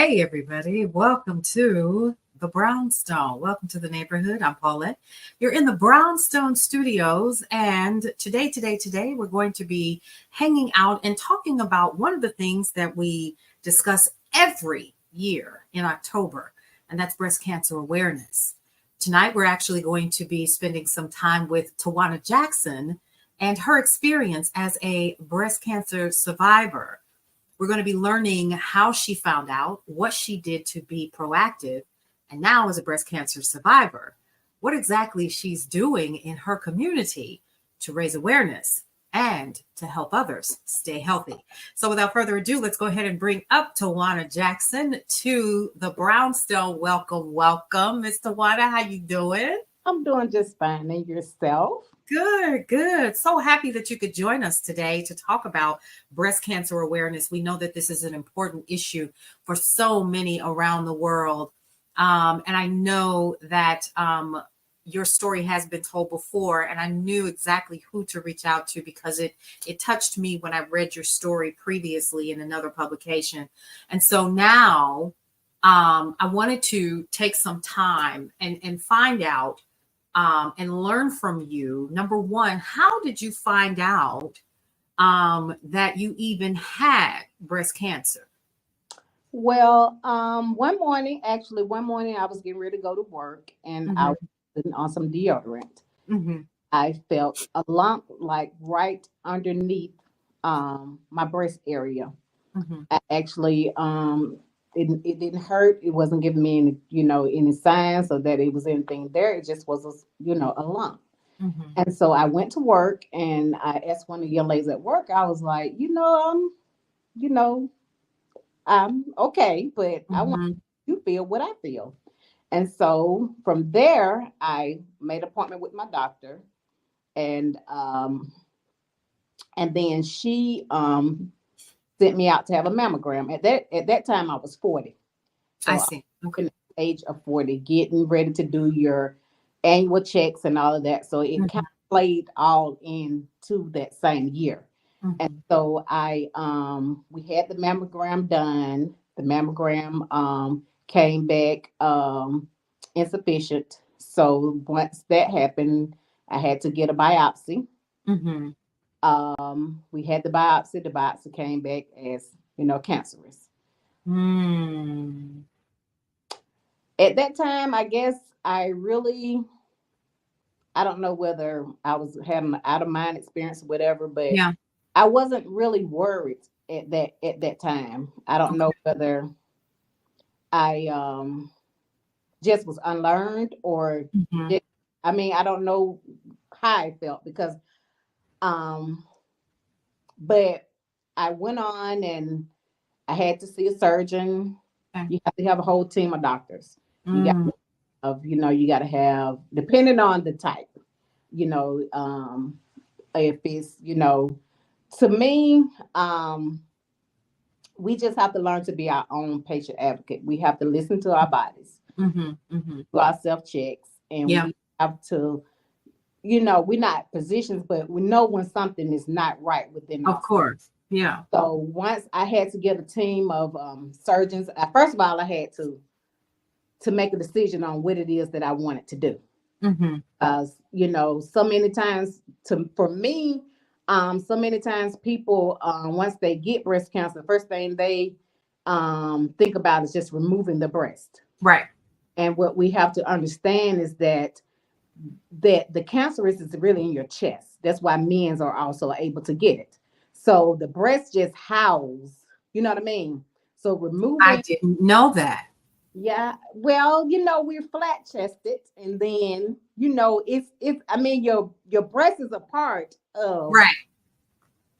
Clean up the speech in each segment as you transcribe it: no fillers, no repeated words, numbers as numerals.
Hey, everybody. Welcome to the Brownstone. Welcome to the neighborhood. I'm Paulette. You're in the Brownstone studios. And today, we're going to be hanging out and talking about one of the things that we discuss every year in October, and that's breast cancer awareness. Tonight, we're actually going to be spending some time with Tawanna Jackson and her experience as a breast cancer survivor. We're going to be learning how she found out, what she did to be proactive, and now as a breast cancer survivor, what exactly she's doing in her community to raise awareness and to help others stay healthy. So without further ado, let's go ahead and bring up Tawanna Jackson to the Brownstone. Welcome, welcome, Miss Tawanna. How you doing? I'm doing just fine. And yourself? Good, good. So happy that you could join us today to talk about breast cancer awareness. We know that this is an important issue for so many around the world. And I know that your story has been told before, and I knew exactly who to reach out to because it touched me when I read your story previously in another publication. And so now I wanted to take some time and find out and learn from you. Number one, how did you find out that you even had breast cancer? Well, one morning I was getting ready to go to work and I Mm-hmm. was putting on some deodorant. Mm-hmm. I felt a lump like right underneath my breast area. Mm-hmm. I actually it didn't hurt. It wasn't giving me any signs or that it was anything there. It just was a lump. Mm-hmm. And so I went to work and I asked one of the young ladies at work, I was like, you know, I'm okay, but I want Mm-hmm. you to feel what I feel. And so from there, I made an appointment with my doctor, and then she sent me out to have a mammogram. At that time, I was 40, I so I was see. Okay. in the age of 40, getting ready to do your annual checks and all of that. So it kind Mm-hmm. of played all into that same year. And Mm-hmm. so I we had the mammogram done. The mammogram came back insufficient. So once that happened, I had to get a biopsy. Mm-hmm. We had the biopsy. The biopsy came back as cancerous. Mm. At that time, I guess I don't know whether I was having an out of mind experience or whatever, but Yeah. I wasn't really worried at that time. I don't know Okay. whether I just was unlearned or Mm-hmm. just, I mean, I don't know how I felt because um but I went on and I had to see a surgeon. Okay. You have to have a whole team of doctors. You got Mm. you got to have, depending on the type, if it's, to me, we just have to learn to be our own patient advocate. We have to listen to our bodies, Mm-hmm. Mm-hmm. do our self checks, and Yeah. we have to, we're not physicians, but we know when something is not right within Of us. course. Yeah. So once I had to get a team of surgeons, first of all, I had to make a decision on what it is that I wanted to do. Mm-hmm. So many times for me, so many times people, once they get breast cancer, the first thing they think about is just removing the breast. Right. And what we have to understand is that the cancer is really in your chest. That's why men's are also able to get it. So the breast just house, you know what I mean? So I removing, didn't know that. yeah, well, we're flat chested, and then it's I mean your breast is a part of Right.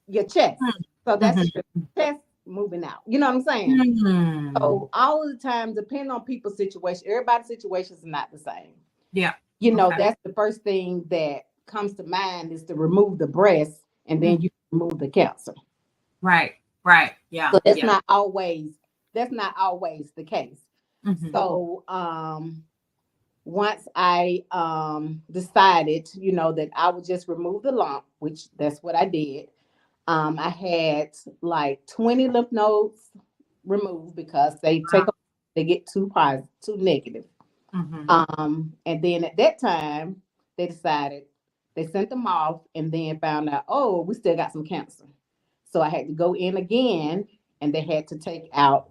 your chest. So that's Mm-hmm. your chest moving out. You know what I'm saying? Mm. So all of the time, depending on people's situation, everybody's situation is not the same. Yeah. Okay. That's the first thing that comes to mind is to remove the breast and then Mm. you remove the cancer. Right. Right. Yeah. So Yeah. that's not always the case. Mm-hmm. So once I decided, that I would just remove the lump, which that's what I did. I had like 20 lymph nodes removed because they they get too negative. And then at that time, they decided they sent them off and then found out, oh, we still got some cancer. So I had to go in again and they had to take out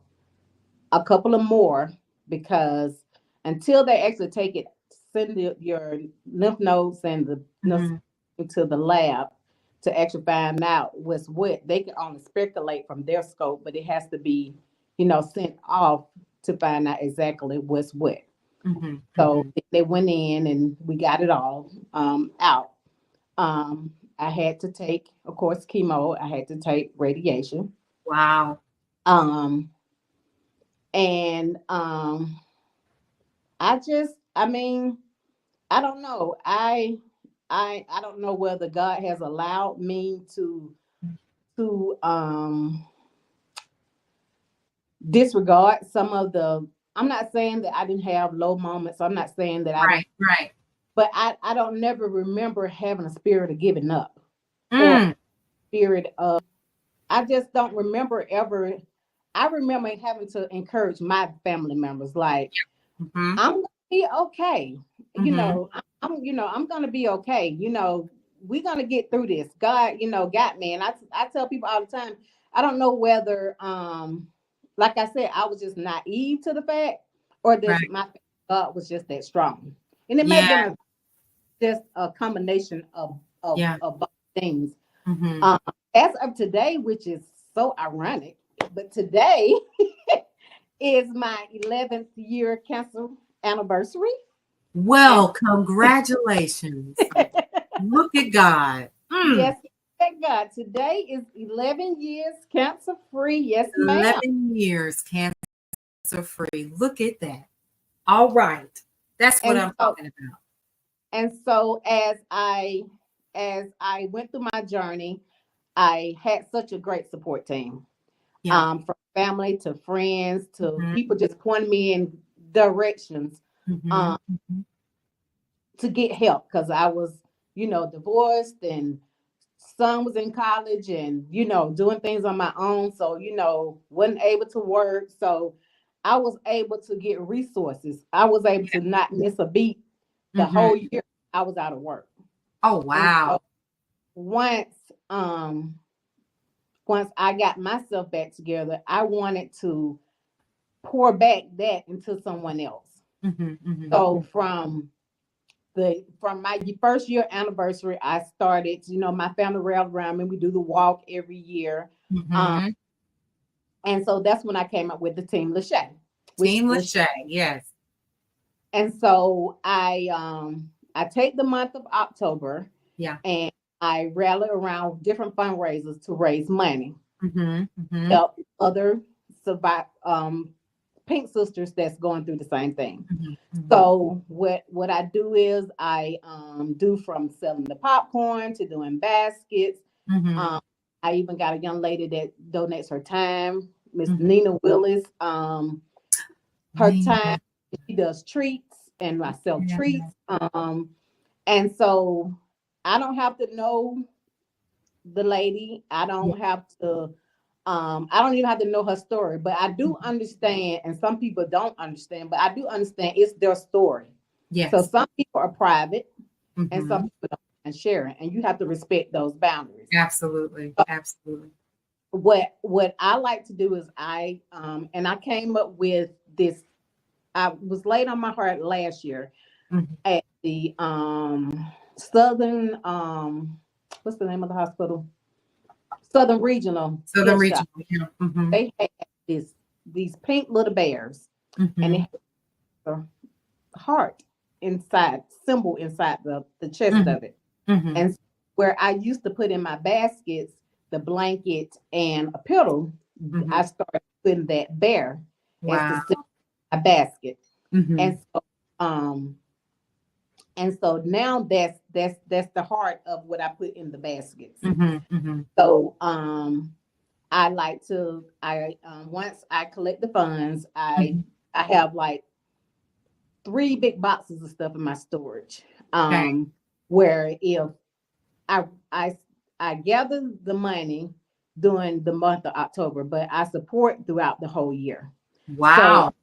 a couple of more because until they actually take it, send your lymph nodes and the to the lab to actually find out what's what, they can only speculate from their scope, but it has to be, sent off to find out exactly what's what. So they went in and we got it all out. I had to take, of course, chemo. I had to take radiation. Wow. Um, and I mean, I don't know. I don't know whether God has allowed me to disregard some of the. I'm not saying that I didn't have low moments. I'm not saying that I didn't. Right. But I don't never remember having a spirit of giving up or Mm. spirit of. I just don't remember ever. I remember having to encourage my family members, like, I'm gonna be okay. I'm gonna be okay. We're gonna get through this. God, got me. And I tell people all the time, I don't know whether like I said, I was just naive to the fact, or that Right. my God was just that strong. And it may have Yeah. been just a combination Yeah. of both things. Mm-hmm. As of today, which is so ironic, but today is my 11th year cancer anniversary. And Well, congratulations. Look at God. yes, thank God. Today is 11 years cancer free. Yes, ma'am. 11 years cancer free. Look at that. All right. That's what And I'm so talking about. and so as I went through my journey, I had such a great support team. Yeah. From family to friends to Mm-hmm. people just pointing me in directions Mm-hmm. um, to get help because I was, divorced and son was in college and, doing things on my own. So, wasn't able to work. So I was able to get resources. I was able to not miss a beat the Mm-hmm. whole year I was out of work. Oh, And wow. so once um once I got myself back together, I wanted to pour back that into someone else. Mm-hmm. Mm-hmm. So from my first year anniversary, I started, my family rallied around me. We do the walk every year. Um, Mm-hmm. and so that's when I came up with the Team LaShay, which Team LaShay. Yes. and so I take the month of October Yeah. and I rally around different fundraisers to raise money, Mm-hmm. Mm-hmm. help other survive pink sisters that's going through the same thing. Mm-hmm. So what I do is I do from selling the popcorn to doing baskets. Mm-hmm. Um, I even got a young lady that donates her time, Miss Mm-hmm. Nina Willis. Her time, Nina. she does treats and I sell Yeah. treats. And so I don't have to know the lady. I don't even have to know her story, but I do understand, and some people don't understand, but I do understand it's their story. So Yes. some people are private and some Mm-hmm. people don't and sharing, and you have to respect those boundaries. Absolutely. Absolutely. What I like to do is and I came up with this. I was laid on my heart last year Mm-hmm. at the Southern what's the name of the hospital? Southern Regional Southern Health Shop. Regional. Yeah. Mm-hmm. They had these pink little bears, and Mm-hmm. it had a heart inside, symbol inside the chest Mm-hmm. of it. Mm-hmm. And where I used to put in my baskets the blanket and a pillow, Mm-hmm. I started putting that bear as the Wow. symbol of my basket. Mm-hmm. And so um and so now that's the heart of what I put in the baskets. Mm-hmm. Mm-hmm. So I like to I once I collect the funds, Mm-hmm. I have like 3 big boxes of stuff in my storage. Okay. Where if I I I gather the money during the month of October, but I support throughout the whole year. So Wow.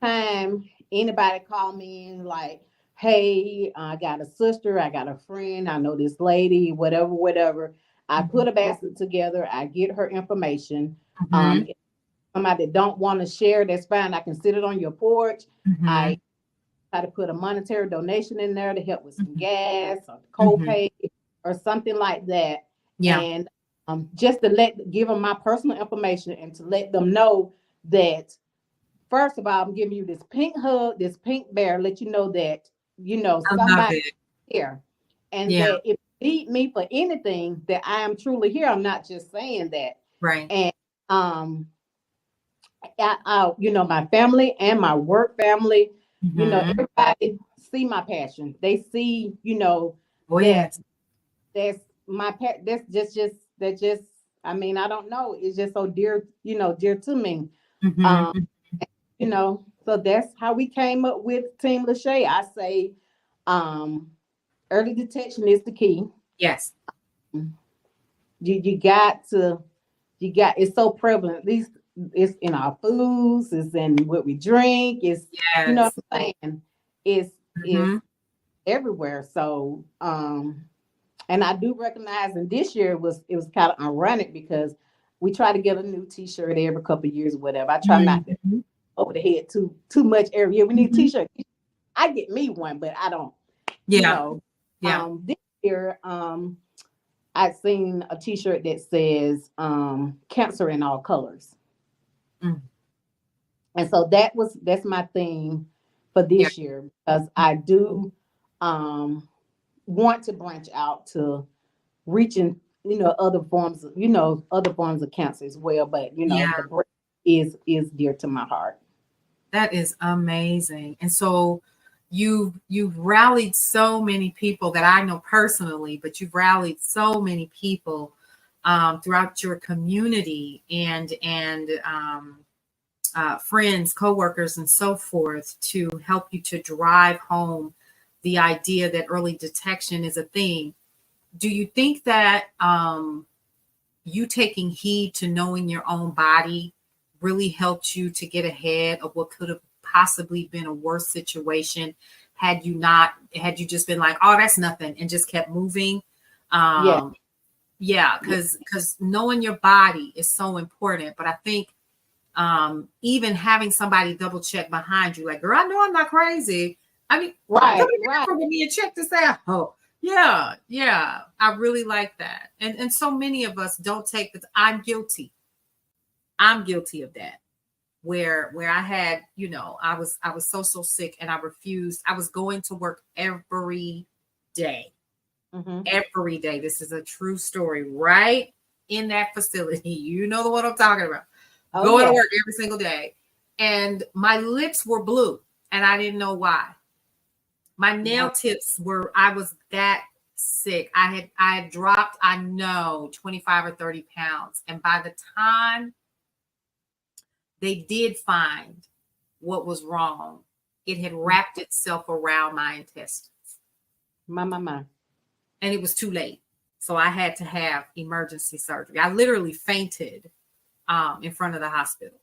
time anybody call me and like, hey, I got a sister, I got a friend, I know this lady, whatever, whatever. I Mm-hmm. put a basket together, I get her information. Mm-hmm. If somebody don't want to share, that's fine. I can sit it on your porch. Mm-hmm. I try to put a monetary donation in there to help with some gas or Mm-hmm. copay or something like that. Yeah. And just to give them my personal information and to let them know that first of all, I'm giving you this pink hug, this pink bear, let you know that, I love somebody it. here. And Yeah. that if you need me for anything, that I am truly here. I'm not just saying that. Right. And um, my family and my work family, Mm-hmm. everybody see my passion. They see, Oh, that yes. that's that's just I mean, I don't know. It's just so dear, dear to me. Um, Mm-hmm. so that's how we came up with Team LaShay. I say um early detection is the key. Yes. You got to it's so prevalent. At least it's in our foods, it's in what we drink, it's what Yes. I'm saying. It's Mm-hmm. everywhere. So and I do recognize, and this year it was kind of ironic because we try to get a new t-shirt every couple of years or whatever. I try not to Mm-hmm. over the head too much every year. We need a Mm-hmm. t-shirt. I get me one, but I don't, you Yeah. know. Yeah. This year, I seen a t-shirt that says cancer in all colors. Mm. And so that's my theme for Yeah. this year because I do um want to branch out to reaching, other forms of cancer as well. But Yeah. the breast is dear to my heart. That is amazing. And so you've rallied so many people that I know personally, but you've rallied so many people throughout your community and friends, coworkers, and so forth to help you to drive home the idea that early detection is a thing. Do you think that you taking heed to knowing your own body really helped you to get ahead of what could have possibly been a worse situation had you just been like, oh, that's nothing, and just kept moving? Yeah, um yeah, yeah, because knowing your body is so important. But I think even having somebody double check behind you, like, girl, I know I'm not crazy. I mean, come right, in right. with me and check this out. Oh, yeah, yeah. I really like that. And so many of us don't take the I'm guilty. I'm guilty of that. Where I had, I was so sick and I refused. I was going to work every day. Hmm. Every day. This is a true story, right in that facility. You know the what I'm talking about. Oh Going to yeah, work every single day. And my lips were blue and I didn't know why. My yeah. nail tips were, I was that sick. I had dropped, I know, 25 or 30 pounds. And by the time they did find what was wrong, it had wrapped itself around my intestines. My. And it was too late. So I had to have emergency surgery. I literally fainted in front of the hospital.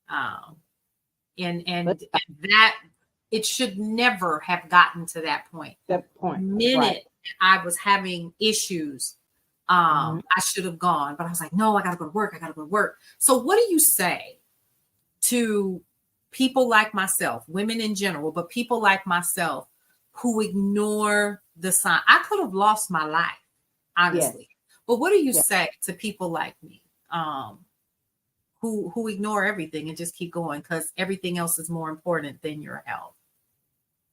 Um, and But and and that it should never have gotten to that point. that point, right? Minute I was having issues, Hmm. I should have gone, but I was like, no, I gotta go to work. I gotta go to work. So what do you say to people like myself, women in general, but people like myself who ignore the sign? I could have lost my life, Yes, honestly. But what do you yes. say to people like me? Who ignore everything and just keep going because everything else is more important than your health.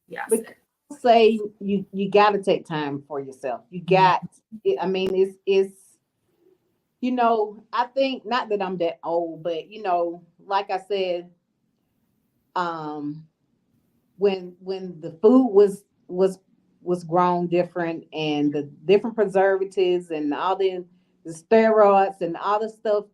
Yes. Because say you got to take time for yourself. You got. I mean, I think not that I'm that old, but like I said, um, when the food was grown different and the different preservatives and all the steroids and all the stuff,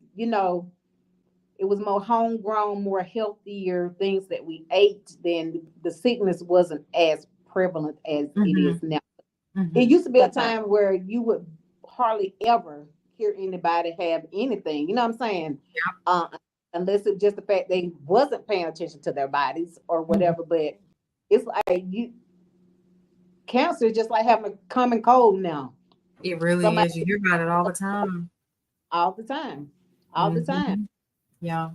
it was more homegrown, more healthier things that we ate. Then the sickness wasn't as prevalent as it Mm-hmm. is now. It Mm-hmm. used to be a time where you would hardly ever hear anybody have anything. You know what I'm saying? Yeah. Unless it's just the fact they wasn't paying attention to their bodies or Mhm. whatever. But it's like cancer is just like having a common cold now. It really Somebody is. You hear about it all the time. all the time, all the time, Hmm. Yeah.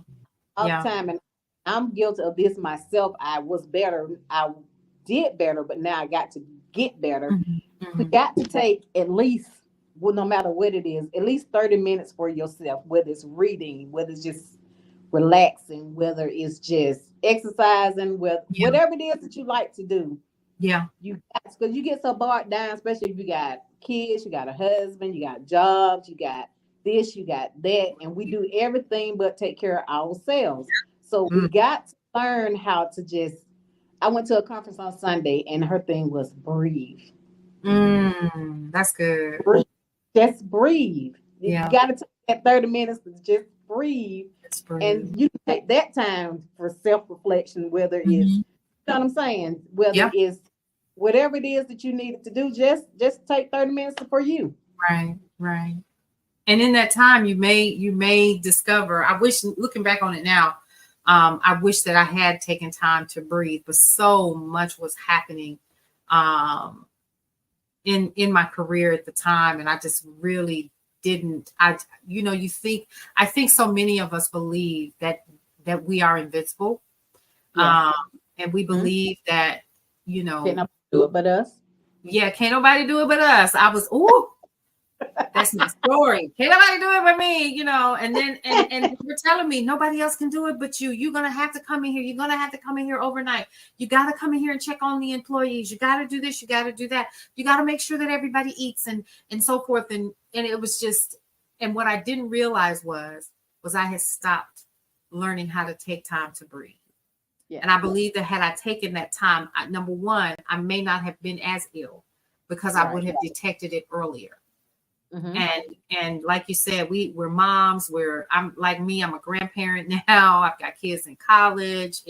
all the Yeah. time, and I'm guilty of this myself. I was better. I did better, but now I got to get better. Hmm. You Hmm. got to take at least, well, no matter what it is, at least 30 minutes for yourself, whether it's reading, whether it's just relaxing, whether it's just exercising, Yeah. whatever it is that you like to do. Yeah. You got, because you get so bogged down, especially if you got kids, you got a husband, you got jobs, you got this, you got that, and we do everything but take care of ourselves. So we Mm. got to learn how to just. I went to a conference on Sunday, and her thing was breathe. That's good. Breathe. Just breathe. You Yeah. got to take that 30 minutes to just breathe. It's And brave. you can take that time for self reflection, whether it's, Hmm. you know what I'm saying? Whether Yeah. it's whatever it is that you needed to do, just take 30 minutes for you. Right. Right. And in that time, you may discover. I wish, looking back on it now, I wish that I had taken time to breathe, but so much was happening um, in my career at the time, and I just really didn't. I think so many of us believe that we are invincible, Yes. um, and we Mhm. believe that Can't nobody do it but us. yeah, can't nobody do it but us. I was ooh. That's my story. Can't nobody do it but me, And then and you're telling me nobody else can do it but you. You're gonna have to come in here. You're gonna have to come in here overnight. You gotta come in here and check on the employees. You gotta do this. You gotta do that. You gotta make sure that everybody eats and so forth. And it was just, and what I didn't realize was I had stopped learning how to take time to breathe. Yes. And I believe that had I taken that time, number one, I may not have been as ill because I would Right. have detected it earlier. Mm-hmm. And like you said, we're moms. I'm like me. I'm a grandparent now. I've got kids in college.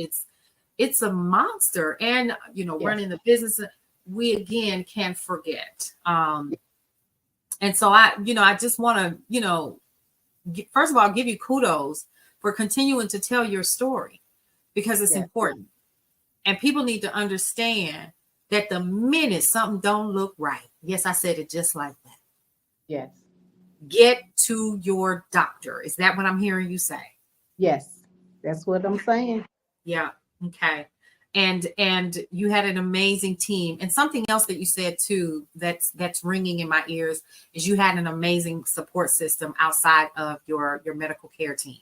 It's a monster, and Yes. running the business. We again can forget. And so I just want to first of all give you kudos for continuing to tell your story because it's Yes. important, and people need to understand that the minute something don't look right, yes, I said it just like that. Yes. Get to your doctor. Is that what I'm hearing you say? Yes. That's what I'm saying. Yeah. Okay. And you had an amazing team. And something else that you said too that's ringing in my ears is you had an amazing support system outside of your medical care team.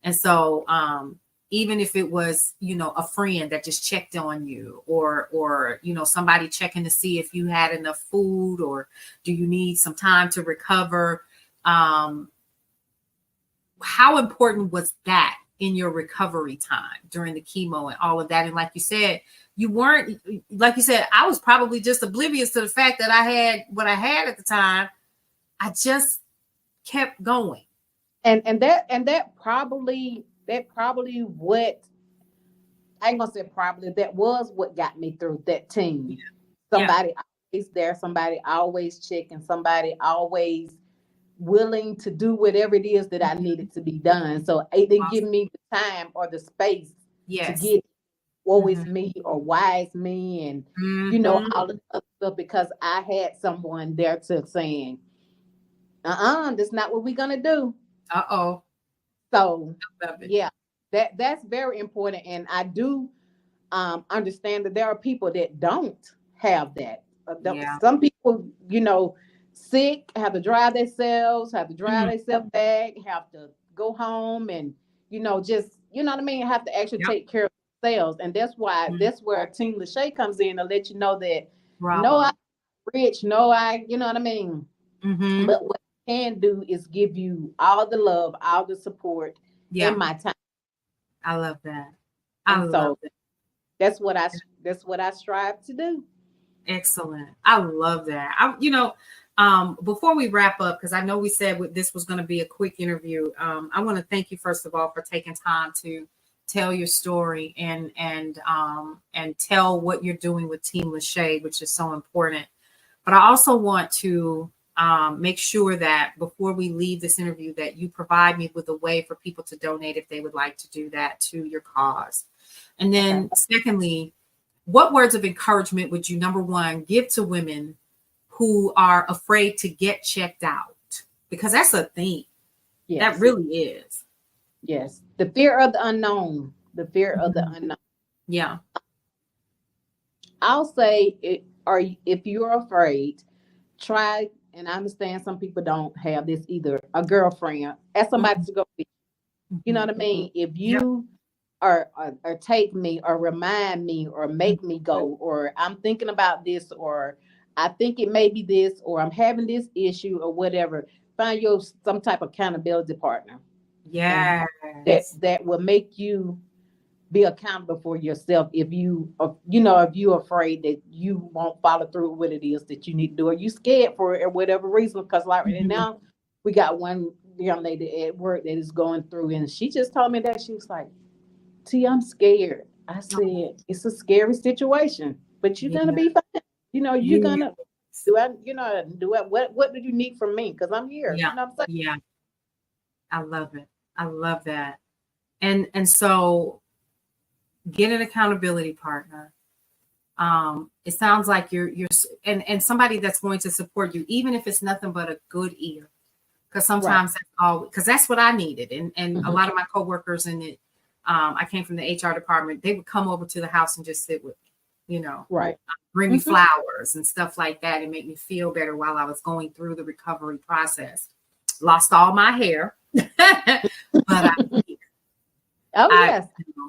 And so even if it was, a friend that just checked on you or somebody checking to see if you had enough food or do you need some time to recover, how important was that in your recovery time during the chemo and all of that? And like you said, I was probably just oblivious to the fact that I had what I had at the time. I just kept going. And that probably what I ain't gonna say probably that was what got me through that team. Yeah. Somebody always there, somebody always checking, somebody always willing to do whatever it is that I needed to be done. So it didn't give Awesome. me the time or the space to Yes. get woe Mm-hmm. is me or why is me and Mm-hmm. all the other stuff because I had someone there to saying, that's not what we're gonna do. Uh-oh. So Love it. yeah, that's very important. And I do understand that there are people that don't have that. Yeah. Some people, sick, have to drive themselves, have to drive Mm-hmm. themselves back, have to go home and, just, you know what I mean, have to actually Yep. take care of themselves. And Mm-hmm. that's where Team LaShay comes in to let you know that no, I'm Bravo. rich, no, you know what I mean? Mm-hmm. But what I can do is give you all the love, all the support in Yeah. my time. I love that. I And love so that. that's what I strive to do. Excellent. I love that. Before we wrap up, because I know we said this was going to be a quick interview. I want to thank you first of all for taking time to tell your story and tell what you're doing with Team LaShay, which is so important. But I also want to make sure that before we leave this interview that you provide me with a way for people to donate if they would like to do that to your cause. And then secondly, what words of encouragement would you, number one, give to women who are afraid to get checked out? Because that's a thing. Yes. That really is. Yes. The fear of the unknown. The fear of the unknown. Yeah. I'll say if you're afraid, try, and I understand some people don't have this either, a girlfriend, ask somebody to go with you. You know what I mean? If you or take me or remind me or make me go, or I'm thinking about this, or I think it may be this, or I'm having this issue or whatever, find your some type of accountability partner. Yeah. That will make you be accountable for yourself. If if you're afraid that you won't follow through with what it is that you need to do, or you scared for it or whatever reason, because like right now we got one young lady at work that is going through, and she just told me that she was like, T, I'm scared. I said, it's a scary situation, but you're gonna be fine. You're gonna what do you need from me? Because I'm here. Yeah. You know what I'm saying? Yeah. I love it. I love that. And so get an accountability partner. It sounds like you're and somebody that's going to support you, even if it's nothing but a good ear. Because sometimes that's all, because that's what I needed. And a lot of my coworkers in it, I came from the HR department, they would come over to the house and just sit with me, bring me flowers and stuff like that and make me feel better while I was going through the recovery process. Lost all my hair, but I'm here. Oh, yes.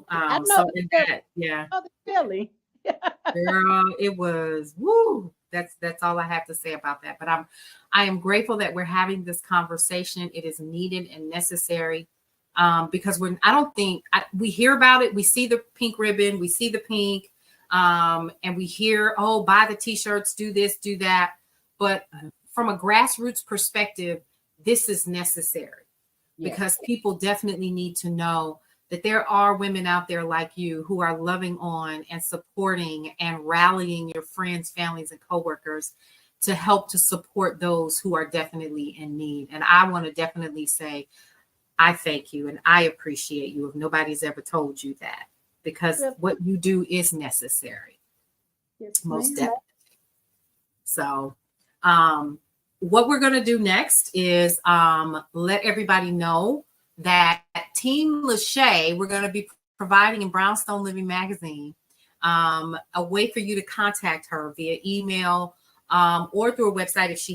I know so in that, yeah. Oh, really? Girl, it was woo. That's all I have to say about that. But I am grateful that we're having this conversation. It is needed and necessary, because we hear about it. We see the pink ribbon, we see the pink, and we hear, oh, buy the t-shirts, do this, do that. But from a grassroots perspective, this is necessary because people definitely need to know that there are women out there like you who are loving on and supporting and rallying your friends, families, and coworkers to help to support those who are definitely in need. And I want to definitely say, I thank you and I appreciate you if nobody's ever told you that, because what you do is necessary. Most definitely. So, what we're going to do next is let everybody know that Team LaShay, we're going to be providing in Brownstone Living Magazine a way for you to contact her via email or through a website if she